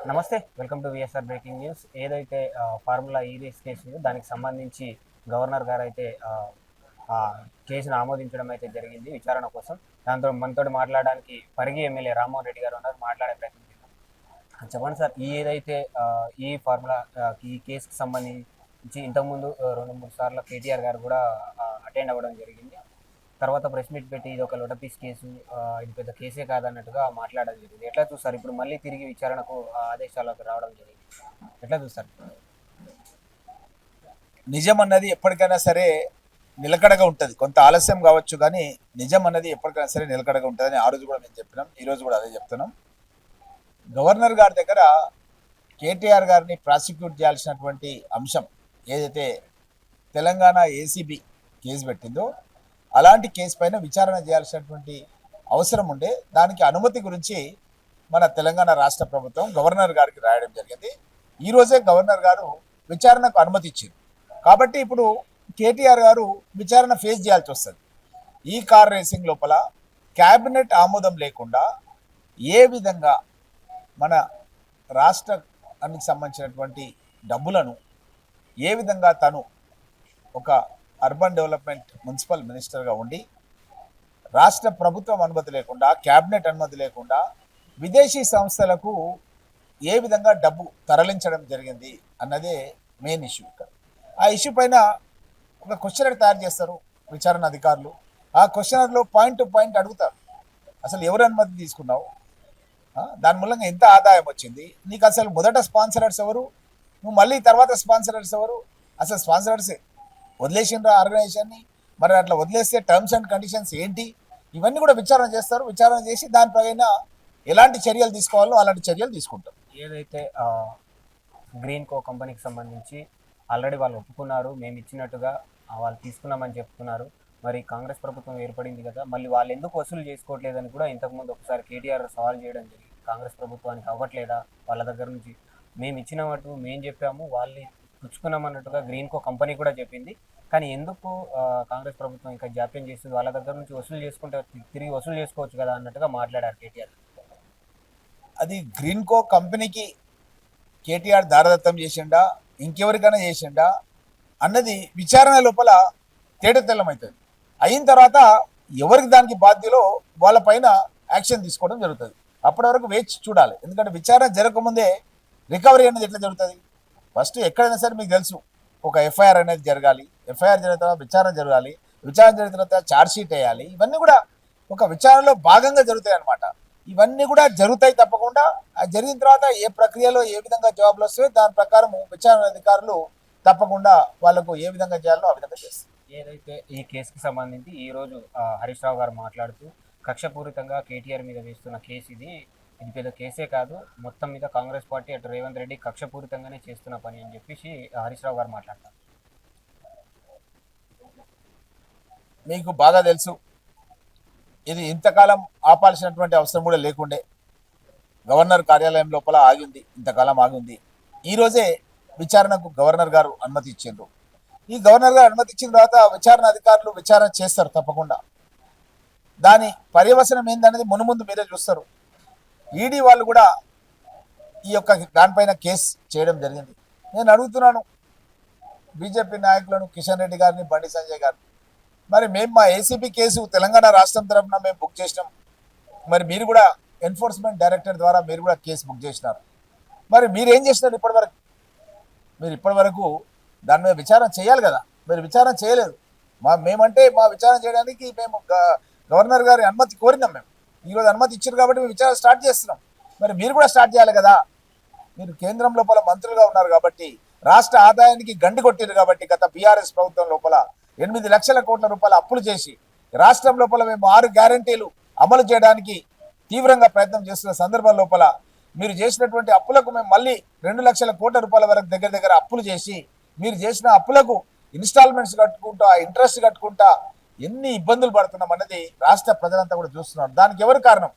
నమస్తే. Welcome to VSR breaking news. ఏదైతే formula ఈ రేస్ కేసు ఉందో దానికి సంబంధించి గవర్నర్ గారైతే ఆ కేసును ఆమోదించడం అయితే జరిగింది విచారణ కోసం. దాంతో మనతోటి మాట్లాడడానికి పరిగి ఎమ్మెల్యే రామ్మోహన్ రెడ్డి గారు ఉన్నారు. మాట్లాడే ప్రయత్నం చేద్దాం. చెప్పండి సార్, ఏదైతే ఈ ఫార్ములా ఈ కేసుకు సంబంధించి ఇంతకుముందు 2-3 సార్లు కేటీఆర్ గారు కూడా అటెండ్ అవ్వడం జరిగింది. తర్వాత ప్రెస్ మీట్ పెట్టి ఇది ఒక లొటపీస్ కేసు, ఇది పెద్ద కేసే కాదన్నట్టుగా మాట్లాడడం జరిగింది. ఎట్లా చూస్తారు? ఇప్పుడు మళ్ళీ తిరిగి విచారణకు ఆదేశాలకు రావడం జరిగింది. ఎట్లా చూస్తారు? నిజం అన్నది ఎప్పటికైనా సరే నిలకడగా ఉంటుంది. కొంత ఆలస్యం కావచ్చు, కానీ నిజం అన్నది ఎప్పటికైనా సరే నిలకడగా ఉంటుందని ఆ రోజు కూడా మేము చెప్పినాం, ఈ రోజు కూడా అదే చెప్తున్నాం. గవర్నర్ గారి దగ్గర కేటీఆర్ గారిని ప్రాసిక్యూట్ చేయాల్సినటువంటి అంశం ఏదైతే తెలంగాణ ఏసీబీ కేసు పెట్టిందో అలాంటి కేసు పైన విచారణ చేయాల్సినటువంటి అవసరం ఉండే, దానికి అనుమతి గురించి మన తెలంగాణ రాష్ట్ర ప్రభుత్వం గవర్నర్ గారికి రాయడం జరిగింది. ఈరోజే గవర్నర్ గారు విచారణకు అనుమతి ఇచ్చారు. కాబట్టి ఇప్పుడు కేటీఆర్ గారు విచారణ ఫేస్ చేయాల్సి వస్తుంది. ఈ కార్ రేసింగ్ లోపల క్యాబినెట్ ఆమోదం లేకుండా ఏ విధంగా మన రాష్ట్రానికి సంబంధించినటువంటి డబ్బులను ఏ విధంగా తను ఒక అర్బన్ డెవలప్మెంట్ మున్సిపల్ మినిస్టర్గా ఉండి రాష్ట్ర ప్రభుత్వం అనుమతి లేకుండా, క్యాబినెట్ అనుమతి లేకుండా విదేశీ సంస్థలకు ఏ విధంగా డబ్బు తరలించడం జరిగింది అన్నదే మెయిన్ ఇష్యూ. ఇక్కడ ఆ ఇష్యూ పైన ఒక క్వశ్చనర్ తయారు చేస్తారు విచారణ అధికారులు. ఆ క్వశ్చనర్లో పాయింట్ టు పాయింట్ అడుగుతారు, అసలు ఎవరు అనుమతి తీసుకున్నావు, దాని మూలంగా ఎంత ఆదాయం వచ్చింది, నీకు అసలు మొదట స్పాన్సరర్స్ ఎవరు, నువ్వు మళ్ళీ తర్వాత స్పాన్సరర్స్ ఎవరు, అసలు స్పాన్సరర్స్ వదిలేసిండ్రా ఆర్గనైజేషన్ని, మరి అట్లా వదిలేస్తే టర్మ్స్ అండ్ కండిషన్స్ ఏంటి, ఇవన్నీ కూడా విచారణ చేస్తారు. విచారణ చేసి దానిపైన ఎలాంటి చర్యలు తీసుకోవాలో అలాంటి చర్యలు తీసుకుంటారు. ఏదైతే గ్రీన్ కో కంపెనీకి సంబంధించి ఆల్రెడీ వాళ్ళు ఒప్పుకున్నారు, మేము ఇచ్చినట్టుగా వాళ్ళు తీసుకున్నామని చెప్తున్నారు. మరి కాంగ్రెస్ ప్రభుత్వం ఏర్పడింది కదా, మళ్ళీ వాళ్ళు ఎందుకు వసూలు చేసుకోవట్లేదని కూడా ఇంతకుముందు ఒకసారి కేటీఆర్ సవాల్ చేయడం జరిగింది. కాంగ్రెస్ ప్రభుత్వానికి అవ్వట్లేదా వాళ్ళ దగ్గర నుంచి, మేము ఇచ్చినట్టు మేము చెప్పాము, వాళ్ళు పుచ్చుకున్నామన్నట్టుగా గ్రీన్ కో కంపెనీ కూడా చెప్పింది. కానీ ఎందుకు కాంగ్రెస్ ప్రభుత్వం ఇంకా జాప్యం చేస్తుంది, వాళ్ళ దగ్గర నుంచి వసూలు చేసుకుంటే తిరిగి వసూలు చేసుకోవచ్చు కదా అన్నట్టుగా మాట్లాడారు కేటీఆర్. అది గ్రీన్ కో కంపెనీకి కేటీఆర్ దారదత్తం చేసిండా, ఇంకెవరికైనా చేసిండా అన్నది విచారణ లోపల తేటతెల్లమవుతుంది. అయిన తర్వాత ఎవరికి దానికి బాధ్యులో వాళ్ళపైన యాక్షన్ తీసుకోవడం జరుగుతుంది. అప్పటి వరకు వేచి చూడాలి. ఎందుకంటే విచారణ జరగకముందే రికవరీ అనేది ఎట్లా జరుగుతుంది? ఫస్ట్ ఎక్కడైనా సరే మీకు తెలుసు, ఒక ఎఫ్ఐఆర్ అనేది జరగాలి, ఎఫ్ఐఆర్ జరిగిన తర్వాత విచారణ జరగాలి, విచారణ జరిగిన తర్వాత ఛార్జ్ షీట్ వేయాలి. ఇవన్నీ కూడా ఒక విచారణలో భాగంగా జరుగుతాయి అన్నమాట. ఇవన్నీ కూడా జరుగుతాయి తప్పకుండా. జరిగిన తర్వాత ఏ ప్రక్రియలో ఏ విధంగా జవాబులు వస్తాయో దాని ప్రకారం విచారణ అధికారులు తప్పకుండా వాళ్ళకు ఏ విధంగా చేయాలో ఆ విధంగా చేస్తారు. ఏదైతే ఈ కేసుకి సంబంధించి ఈరోజు హరీష్ రావు గారు మాట్లాడుతూ కక్షపూరితంగా కేటీఆర్ మీద వేస్తున్న కేసు ఇది పెద్ద కేసే కాదు, మొత్తం మీద కాంగ్రెస్ పార్టీ అటు రేవంత్ రెడ్డి కక్షపూరితంగానే చేస్తున్న పని అని చెప్పేసి హరీష్ రావు గారు మాట్లాడతారు. మీకు బాగా తెలుసు, ఇది ఇంతకాలం ఆపాల్సినటువంటి అవసరం కూడా లేకుండే. గవర్నర్ కార్యాలయం లోపల ఆగింది, ఇంతకాలం ఆగింది. ఈరోజే విచారణకు గవర్నర్ గారు అనుమతి ఇచ్చిండ్రు. ఈ గవర్నర్ గారు అనుమతి ఇచ్చిన తర్వాత విచారణ అధికారులు విచారణ చేస్తారు తప్పకుండా. దాని పర్యవసనం ఏందనేది మునుముందు మీరే చూస్తారు. ఈడీ వాళ్ళు కూడా ఈ యొక్క దానిపైన కేసు చేయడం జరిగింది. నేను అడుగుతున్నాను బీజేపీ నాయకులను, కిషన్ రెడ్డి గారిని, బండి సంజయ్ గారిని, మరి మేము మా ఏసీబీ కేసు తెలంగాణ రాష్ట్రం తరఫున మేము బుక్ చేసినాం, మరి మీరు కూడా ఎన్ఫోర్స్మెంట్ డైరెక్టర్ ద్వారా మీరు కూడా కేసు బుక్ చేసినారు, మరి మీరు ఏం చేసినారు ఇప్పటివరకు? మీరు ఇప్పటివరకు దాని మీద విచారణ చేయాలి కదా, మీరు విచారణ చేయలేదు. మేమంటే మా విచారణ చేయడానికి మేము గవర్నర్ గారి అనుమతి కోరినాం. మేము ఈరోజు అనుమతి ఇచ్చారు కాబట్టి మేము విచారణ స్టార్ట్ చేస్తున్నాం. మరి మీరు కూడా స్టార్ట్ చేయాలి కదా. మీరు కేంద్రం లోపల మంత్రులుగా ఉన్నారు కాబట్టి, రాష్ట్ర ఆదాయానికి గండి కొట్టారు కాబట్టి, గత బీఆర్ఎస్ ప్రభుత్వం లోపల 8 లక్షల కోట్ల రూపాయల అప్పులు చేసి రాష్ట్రం లోపల మేము 6 గ్యారంటీలు అమలు చేయడానికి తీవ్రంగా ప్రయత్నం చేస్తున్న సందర్భం లోపల మీరు చేసినటువంటి అప్పులకు మేము మళ్ళీ 2 లక్షల కోట్ల రూపాయల వరకు దగ్గర అప్పులు చేసి, మీరు చేసిన అప్పులకు ఇన్స్టాల్మెంట్స్ కట్టుకుంటా, ఇంట్రెస్ట్ కట్టుకుంటా ఎన్ని ఇబ్బందులు పడుతున్నాం అన్నది రాష్ట్ర ప్రజలంతా కూడా చూస్తున్నారు. దానికి ఎవరు కారణం?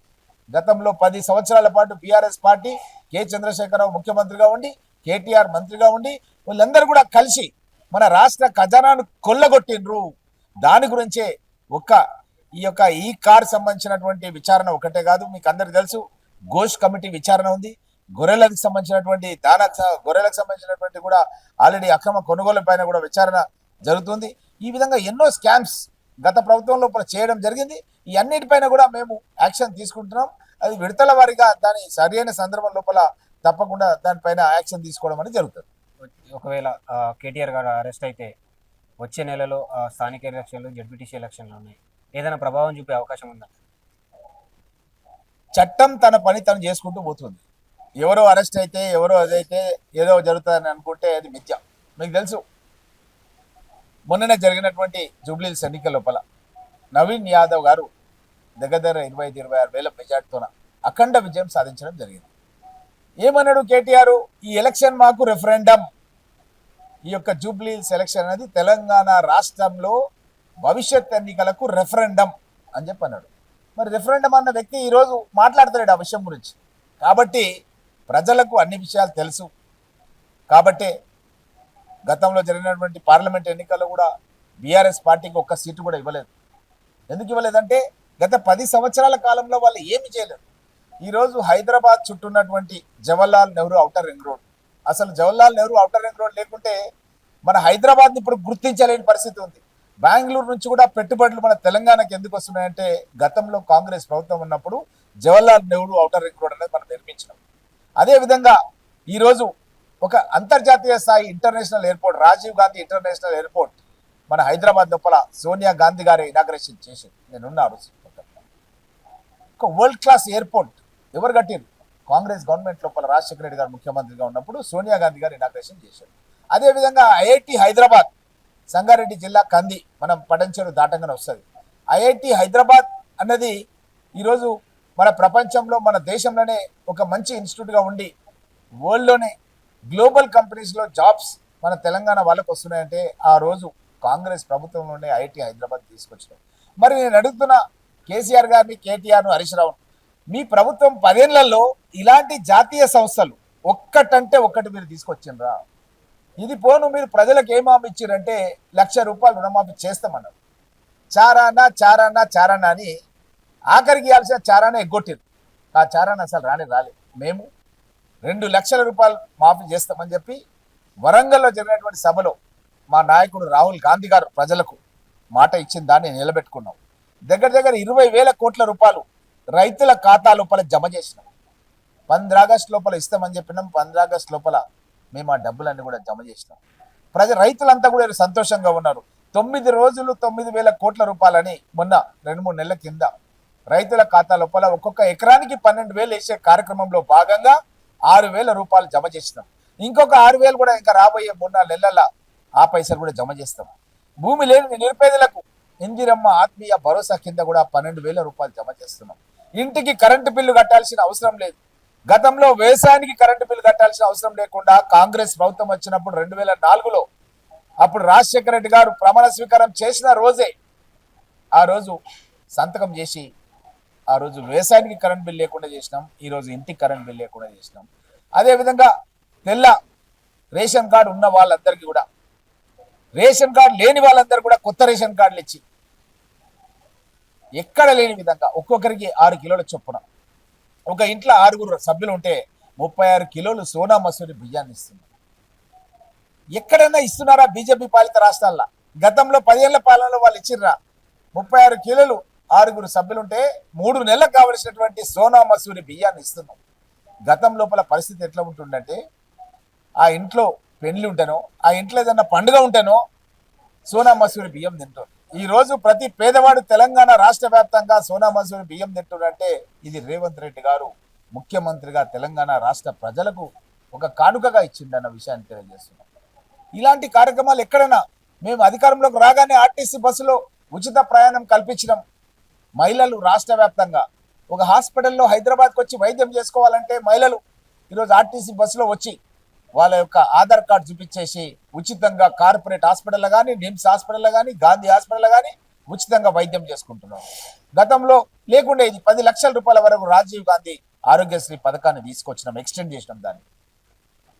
గతంలో 10 సంవత్సరాల పాటు బీఆర్ఎస్ పార్టీ, కె చంద్రశేఖరరావు ముఖ్యమంత్రిగా ఉండి, కేటీఆర్ మంత్రిగా ఉండి, వీళ్ళందరూ కూడా కలిసి మన రాష్ట్ర ఖజానాను కొల్లగొట్టిండ్రు. దాని గురించే ఈ కార్ సంబంధించినటువంటి విచారణ ఒకటే కాదు, మీకు అందరికి తెలుసు ఘోష్ కమిటీ విచారణ ఉంది. గొర్రెలకు సంబంధించినటువంటి గొర్రెలకు సంబంధించినటువంటి కూడా ఆల్రెడీ అక్రమ కొనుగోలు పైన కూడా విచారణ జరుగుతుంది. ఈ విధంగా ఎన్నో స్కామ్స్ గత ప్రభుత్వం లోపల చేయడం జరిగింది. ఈ అన్నిటిపైన కూడా మేము యాక్షన్ తీసుకుంటున్నాం. అది విడతల వారీగా దాని సరైన సందర్భం లోపల తప్పకుండా దానిపైన యాక్షన్ తీసుకోవడం అనేది జరుగుతుంది. ఒకవేళ కేటీఆర్ గారు అరెస్ట్ అయితే వచ్చే నెలలో స్థానిక ఎలక్షన్లు, జడ్పీటీసీ ఎలక్షన్లు ఉన్నాయి. ఏదైనా ప్రభావం చూపే అవకాశం ఉందా? చట్టం తన పని తను చేసుకుంటూ పోతుంది. ఎవరో అరెస్ట్ అయితే ఎవరో అదైతే ఏదో జరుగుతుందని అనుకుంటే అది మిథ్య. మీకు తెలుసు, మొన్ననే జరిగినటువంటి జూబ్లీహిల్స్ ఎన్నికల లోపల నవీన్ యాదవ్ గారు దగ్గర 25-26 వేల మెజార్టీతోన అఖండ విజయం సాధించడం జరిగింది. ఏమన్నాడు కేటీఆర్? ఈ ఎలక్షన్ మాకు రెఫరెండం, ఈ యొక్క జూబ్లీహిల్స్ ఎలక్షన్ అనేది తెలంగాణ రాష్ట్రంలో భవిష్యత్ ఎన్నికలకు రెఫరెండం అని చెప్పి అన్నాడు. మరి రెఫరెండం అన్న వ్యక్తి ఈరోజు మాట్లాడతాడు ఆ విషయం గురించి. కాబట్టి ప్రజలకు అన్ని విషయాలు తెలుసు. కాబట్టి గతంలో జరిగినటువంటి పార్లమెంట్ ఎన్నికల్లో కూడా బీఆర్ఎస్ పార్టీకి ఒక్క సీటు కూడా ఇవ్వలేదు. ఎందుకు ఇవ్వలేదంటే గత 10 సంవత్సరాల కాలంలో వాళ్ళు ఏమి చేయలేదు. ఈరోజు హైదరాబాద్ చుట్టూ ఉన్నటువంటి Jawaharlal Nehru outer ring road, అసలు Jawaharlal Nehru outer ring road లేకుంటే మన హైదరాబాద్ని ఇప్పుడు గుర్తించలేని పరిస్థితి ఉంది. బెంగళూరు నుంచి కూడా పెట్టుబడులు మన తెలంగాణకి ఎందుకు వస్తున్నాయంటే గతంలో కాంగ్రెస్ ప్రభుత్వం ఉన్నప్పుడు Jawaharlal Nehru outer ring road అనేది మనం నిర్మించినాం. అదేవిధంగా ఈరోజు ఒక అంతర్జాతీయ స్థాయి international airport, Rajiv Gandhi international airport మన హైదరాబాద్ లోపల సోనియా గాంధీ గారి ఇనాగ్రేషన్ చేసింది. నేనున్నాను. ఒక వరల్డ్ క్లాస్ ఎయిర్పోర్ట్ ఎవరు కట్టారు? కాంగ్రెస్ గవర్నమెంట్ లోపల రాజశేఖర రెడ్డి గారు ముఖ్యమంత్రిగా ఉన్నప్పుడు సోనియా గాంధీ గారు ఇనాగ్రేషన్ చేశారు. అదేవిధంగా ఐఐటి హైదరాబాద్, సంగారెడ్డి జిల్లా కంది, మనం పటంచెరు దాటంగానే వస్తుంది. ఐఐటి హైదరాబాద్ అన్నది ఈరోజు మన ప్రపంచంలో మన దేశంలోనే ఒక మంచి ఇన్స్టిట్యూట్గా ఉండి వరల్డ్లోనే గ్లోబల్ కంపెనీస్లో జాబ్స్ మన తెలంగాణ వాళ్ళకు వస్తున్నాయంటే ఆ రోజు కాంగ్రెస్ ప్రభుత్వంలోనే ఐఐటి హైదరాబాద్ తీసుకొచ్చినాం. మరి నేను అడుగుతున్న కేసీఆర్ గారిని, కేటీఆర్ను, హరీష్ రావును, మీ ప్రభుత్వం 10 ఏళ్లలో ఇలాంటి జాతీయ సంస్థలు ఒక్కటంటే ఒక్కటి మీరు తీసుకొచ్చిండ్రా? ఇది పోను మీరు ప్రజలకు ఏం హామీ ఇచ్చారంటే ₹1,00,000 రుణమాఫీ చేస్తామన్నారు. చారానా అని ఆఖరికి ఇవ్వాల్సిన చారానా ఎగ్గొట్టిరు. ఆ చారానా అసలు రాలేదు. మేము ₹2,00,000 మాఫీ చేస్తామని చెప్పి వరంగల్లో జరిగినటువంటి సభలో మా నాయకుడు రాహుల్ గాంధీ గారు ప్రజలకు మాట ఇచ్చిన దాన్ని నిలబెట్టుకున్నాం. దగ్గర 20,000 కోట్ల రూపాయలు రైతుల ఖాతా లోపల జమ చేసినాం. 15 ఆగస్టు లోపల ఇస్తామని చెప్పినాం. 15 ఆగస్టు లోపల మేము ఆ డబ్బులన్నీ కూడా జమ చేసినాం. రైతులంతా కూడా సంతోషంగా ఉన్నారు. 9 రోజులు 9,000 కోట్ల రూపాయలని మొన్న 2-3 నెలల కింద రైతుల ఖాతా లోపల ఒక్కొక్క ఎకరానికి 12,000 వేసే కార్యక్రమంలో భాగంగా ₹6,000 జమ చేసినాం. ఇంకొక 6,000 కూడా ఇంకా రాబోయే 3-4 నెలల ఆ పైసలు కూడా జమ చేస్తాం. భూమి లేని నిరుపేదలకు ఇందిరమ్మ ఆత్మీయ భరోసా కింద కూడా ₹12,000 జమ చేస్తున్నాం. ఇంటికి కరెంటు బిల్లు కట్టాల్సిన అవసరం లేదు. గతంలో వ్యవసాయానికి కరెంటు బిల్లు కట్టాల్సిన అవసరం లేకుండా కాంగ్రెస్ ప్రభుత్వం వచ్చినప్పుడు 2004లో అప్పుడు రాజశేఖర రెడ్డి గారు ప్రమాణ స్వీకారం చేసిన రోజే ఆ రోజు సంతకం చేసి ఆ రోజు వ్యవసాయానికి కరెంట్ బిల్ లేకుండా చేసినాం. ఈరోజు ఇంటికి కరెంట్ బిల్ లేకుండా చేసినాం. అదేవిధంగా తెల్ల రేషన్ కార్డు ఉన్న వాళ్ళందరికీ కూడా, రేషన్ కార్డు లేని వాళ్ళందరూ కూడా కొత్త రేషన్ కార్డులు ఇచ్చి ఎక్కడ లేని విధంగా ఒక్కొక్కరికి 6 కిలోల చొప్పున, ఒక ఇంట్లో 6 సభ్యులు ఉంటే 36 కిలోలు సోనా మసూరి బియ్యాన్ని ఇస్తున్నారు. ఎక్కడైనా ఇస్తున్నారా బీజేపీ పాలిత రాష్ట్రాల్లో? గతంలో 10 ఏళ్ల పాలనలో వాళ్ళు ఇచ్చిర్రా? 36 కిలోలు 6 సభ్యులుంటే 3 నెలలకు కావలసినటువంటి సోనా మసూరి బియ్యాన్ని ఇస్తున్నాం. గతం లోపల పరిస్థితి ఎట్లా ఉంటుందంటే ఆ ఇంట్లో పెళ్లి ఉంటేనో, ఆ ఇంట్లో ఏదన్నా పండుగ ఉంటేనో సోనా మసూరి బియ్యం తింటారు. ఈ రోజు ప్రతి పేదవాడు తెలంగాణ రాష్ట్ర వ్యాప్తంగా సోనా మసూరి బియ్యం తింటున్నారంటే ఇది రేవంత్ రెడ్డి గారు ముఖ్యమంత్రిగా తెలంగాణ రాష్ట్ర ప్రజలకు ఒక కానుకగా ఇచ్చిందన్న విషయాన్ని తెలియజేస్తున్నాం. ఇలాంటి కార్యక్రమాలు ఎక్కడైనా మేము అధికారంలోకి రాగానే ఆర్టీసీ బస్సులో ఉచిత ప్రయాణం కల్పించడం, మహిళలు రాష్ట్ర వ్యాప్తంగా ఒక హాస్పిటల్లో హైదరాబాద్కి వచ్చి వైద్యం చేసుకోవాలంటే మహిళలు ఈరోజు ఆర్టీసీ బస్సులో వచ్చి వాళ్ళ యొక్క ఆధార్ కార్డు చూపించేసి ఉచితంగా కార్పొరేట్ హాస్పిటల్లో కానీ, నిమ్స్ హాస్పిటల్లో కానీ, గాంధీ హాస్పిటల్లో కానీ ఉచితంగా వైద్యం చేసుకుంటున్నారు. గతంలో లేకుండే ఇది 10 లక్షల రూపాయల వరకు రాజీవ్ గాంధీ ఆరోగ్యశ్రీ పథకాన్ని తీసుకొచ్చినాం, ఎక్స్టెండ్ చేసినాం దాన్ని.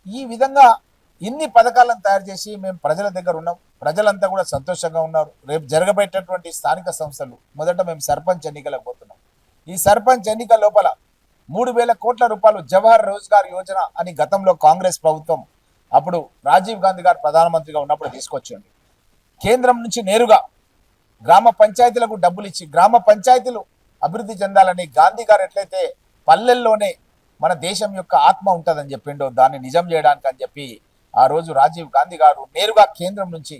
ఈ విధంగా ఇన్ని పథకాలను తయారు చేసి మేము ప్రజల దగ్గర ఉన్నాం. ప్రజలంతా కూడా సంతోషంగా ఉన్నారు. రేపు జరగబెట్టేటువంటి స్థానిక సంస్థలు మొదట మేము సర్పంచ్ ఎన్నికలకు పోతున్నాం. ఈ సర్పంచ్ ఎన్నికల లోపల 3,000 కోట్ల రూపాయలు జవహర్ రోజ్గార్ యోజన అని గతంలో కాంగ్రెస్ ప్రభుత్వం అప్పుడు రాజీవ్ గాంధీ గారు ప్రధానమంత్రిగా ఉన్నప్పుడు తీసుకొచ్చింది. కేంద్రం నుంచి నేరుగా గ్రామ పంచాయతీలకు డబ్బులు ఇచ్చి గ్రామ పంచాయతీలు అభివృద్ధి చెందాలని గాంధీ గారు ఎట్లయితే పల్లెల్లోనే మన దేశం యొక్క ఆత్మ ఉంటుందని చెప్పిండో దాన్ని నిజం చేయడానికి అని చెప్పి ఆ రోజు రాజీవ్ గాంధీ గారు నేరుగా కేంద్రం నుంచి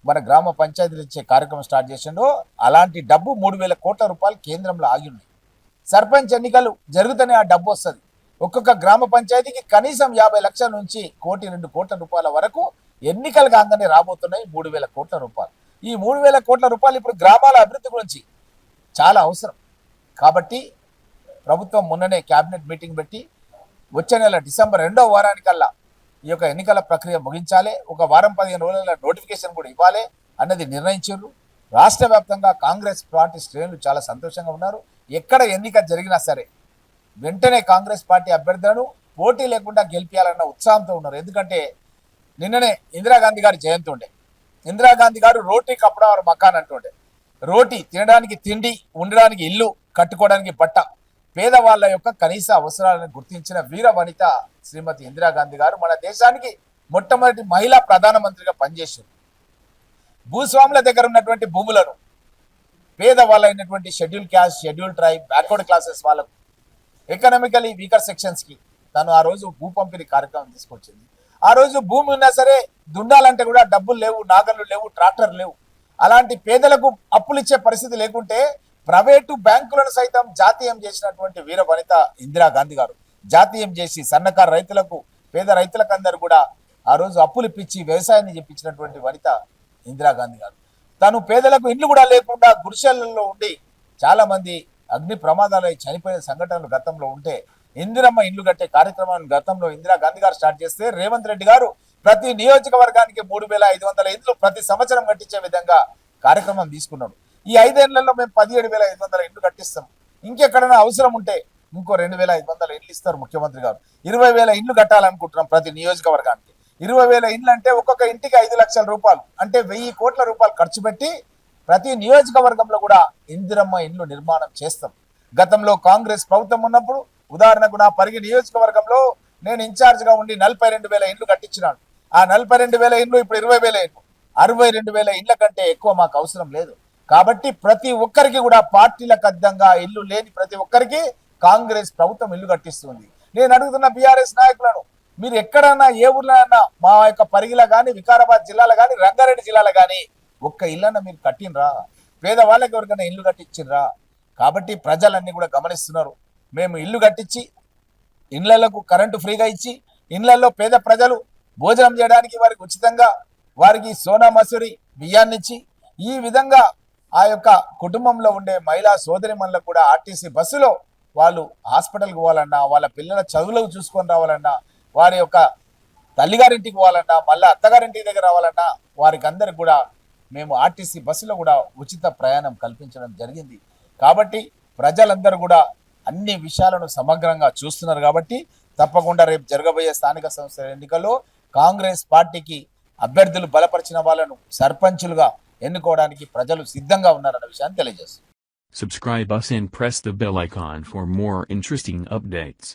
మన గ్రామ పంచాయతీలు ఇచ్చే కార్యక్రమం స్టార్ట్ చేసిండో అలాంటి డబ్బు 3,000 కోట్ల రూపాయలు కేంద్రంలో ఆగి ఉన్నాయి. సర్పంచ్ ఎన్నికలు జరుగుతూనే ఆ డబ్బు వస్తుంది. ఒక్కొక్క గ్రామ పంచాయతీకి కనీసం 50 లక్షల నుంచి 1-2 కోట్ల రూపాయల వరకు ఎన్నికలు కాగానే రాబోతున్నాయి 3,000 కోట్ల రూపాయలు. ఈ 3,000 కోట్ల రూపాయలు ఇప్పుడు గ్రామాల అభివృద్ధి గురించి చాలా అవసరం. కాబట్టి ప్రభుత్వం మొన్ననే క్యాబినెట్ మీటింగ్ పెట్టి వచ్చే నెల డిసెంబర్ 2వ వారానికల్లా ఈ యొక్క ఎన్నికల ప్రక్రియ ముగించాలి, ఒక వారం 15 రోజుల నోటిఫికేషన్ కూడా ఇవ్వాలి అన్నది నిర్ణయించారు. రాష్ట్ర వ్యాప్తంగా కాంగ్రెస్ పార్టీ శ్రేణులు చాలా సంతోషంగా ఉన్నారు. ఎక్కడ ఎన్నిక జరిగినా సరే వెంటనే కాంగ్రెస్ పార్టీ అభ్యర్థులను పోటీ లేకుండా గెలిపించాలన్న ఉత్సాహంతో ఉన్నారు. ఎందుకంటే నిన్ననే ఇందిరాగాంధీ గారి జయంతి ఉండే. ఇందిరాగాంధీ గారు రోటీ కప్పడవారు మకాన్ అంటుండే. రోటీ తినడానికి తిండి, ఉండడానికి ఇల్లు, కట్టుకోవడానికి బట్ట, పేదవాళ్ళ యొక్క కనీస అవసరాలను గుర్తించిన వీర వనిత శ్రీమతి ఇందిరాగాంధీ గారు మన దేశానికి మొట్టమొదటి మహిళా ప్రధానమంత్రిగా పనిచేశారు. భూస్వాముల దగ్గర ఉన్నటువంటి భూములను పేదవాళ్ళైనటువంటి schedule caste, schedule tribe, backward classes వాళ్ళకు, ఎకనామికలీ వీకర్ సెక్షన్స్కి తను ఆ రోజు భూ పంపిణీ కార్యక్రమం తీసుకొచ్చింది. ఆ రోజు భూమి ఉన్నా సరే దుండాలంటే కూడా డబ్బులు లేవు, నాగళ్ళు లేవు, ట్రాక్టర్ లేవు. అలాంటి పేదలకు అప్పులు ఇచ్చే పరిస్థితి లేకుంటే ప్రైవేటు బ్యాంకులను సైతం జాతీయం చేసినటువంటి వీర వనిత ఇందిరాగాంధీ గారు జాతీయం చేసి సన్నకారు రైతులకు, పేద రైతులకు అందరూ కూడా ఆ రోజు అప్పులు ఇప్పించి వ్యవసాయాన్ని చెప్పించినటువంటి వనిత ఇందిరాగాంధీ గారు. తను పేదలకు ఇండ్లు కూడా లేకుండా గుడిసెలలో ఉండి చాలా మంది అగ్ని ప్రమాదాలు చనిపోయిన సంఘటనలు గతంలో ఉంటే ఇందిరమ్మ ఇండ్లు కట్టే కార్యక్రమాన్ని గతంలో ఇందిరాగాంధీ గారు స్టార్ట్ చేస్తే రేవంత్ రెడ్డి గారు ప్రతి నియోజకవర్గానికి 3,500 ఇండ్లు ప్రతి సంవత్సరం కట్టించే విధంగా కార్యక్రమం తీసుకున్నాడు. ఈ 5 ఏళ్లలో మేము 17,500 ఇండ్లు కట్టిస్తాం. ఇంకెక్కడైనా అవసరం ఉంటే ఇంకో 2,500 ఇండ్లు ఇస్తారు ముఖ్యమంత్రి గారు. 20,000 ఇండ్లు కట్టాలనుకుంటున్నాం ప్రతి నియోజకవర్గానికి. 20,000 ఇండ్లు అంటే ఒక్కొక్క ఇంటికి 5 లక్షల రూపాయలు అంటే 1,000 కోట్ల రూపాయలు ఖర్చు పెట్టి ప్రతి నియోజకవర్గంలో కూడా ఇందిరమ్మ ఇండ్లు నిర్మాణం చేస్తాం. గతంలో కాంగ్రెస్ ప్రభుత్వం ఉన్నప్పుడు ఉదాహరణకు నా పరిగి నియోజకవర్గంలో నేను ఇన్ఛార్జ్గా ఉండి 42,000 ఇండ్లు కట్టించినాను. ఆ 42,000 ఇండ్లు ఇప్పుడు 20,000 ఇండ్లు. 62,000 ఇండ్ల కంటే ఎక్కువ మాకు అవసరం లేదు. కాబట్టి ప్రతి ఒక్కరికి కూడా పార్టీలకు అద్దంగా ఇల్లు లేని ప్రతి ఒక్కరికి కాంగ్రెస్ ప్రభుత్వం ఇల్లు కట్టిస్తుంది. నేను అడుగుతున్న బీఆర్ఎస్ నాయకులను, మీరు ఎక్కడన్నా ఏ ఊర్లో అన్నా మా యొక్క పరిగిలో కానీ, వికారాబాద్ జిల్లాలో కానీ, రంగారెడ్డి జిల్లాలో కానీ ఒక్క ఇల్లన్నా మీరు కట్టినరా? పేదవాళ్ళకి ఎవరికైనా ఇల్లు కట్టించినరా? కాబట్టి ప్రజలన్నీ కూడా గమనిస్తున్నారు. మేము ఇల్లు కట్టించి ఇండ్లకు కరెంటు ఫ్రీగా ఇచ్చి ఇండ్లలో పేద ప్రజలు భోజనం చేయడానికి వారికి ఉచితంగా వారికి సోనా మసూరి బియ్యాన్ని ఇచ్చి ఈ విధంగా ఆ యొక్క కుటుంబంలో ఉండే మహిళా సోదరిమణులకు కూడా ఆర్టీసీ బస్సులో వాళ్ళు హాస్పిటల్కి పోవాలన్నా, వాళ్ళ పిల్లల చదువులకు చూసుకొని రావాలన్నా, వారి యొక్క తల్లిగారింటికి పోవాలన్నా, మళ్ళీ అత్తగారింటికి దగ్గర రావాలన్నా వారికి అందరికి కూడా మేము ఆర్టీసీ బస్సులో కూడా ఉచిత ప్రయాణం కల్పించడం జరిగింది. కాబట్టి ప్రజలందరూ కూడా అన్ని విషయాలను సమగ్రంగా చూస్తున్నారు. కాబట్టి తప్పకుండా రేపు జరగబోయే స్థానిక సంస్థల ఎన్నికల్లో కాంగ్రెస్ పార్టీకి అభ్యర్థులు బలపరిచిన వాళ్ళను సర్పంచులుగా ఎన్నుకోవడానికి ప్రజలు సిద్ధంగా ఉన్నారన్న విషయాన్ని తెలియజేస్తారు. Subscribe us and press the bell icon for more interesting updates.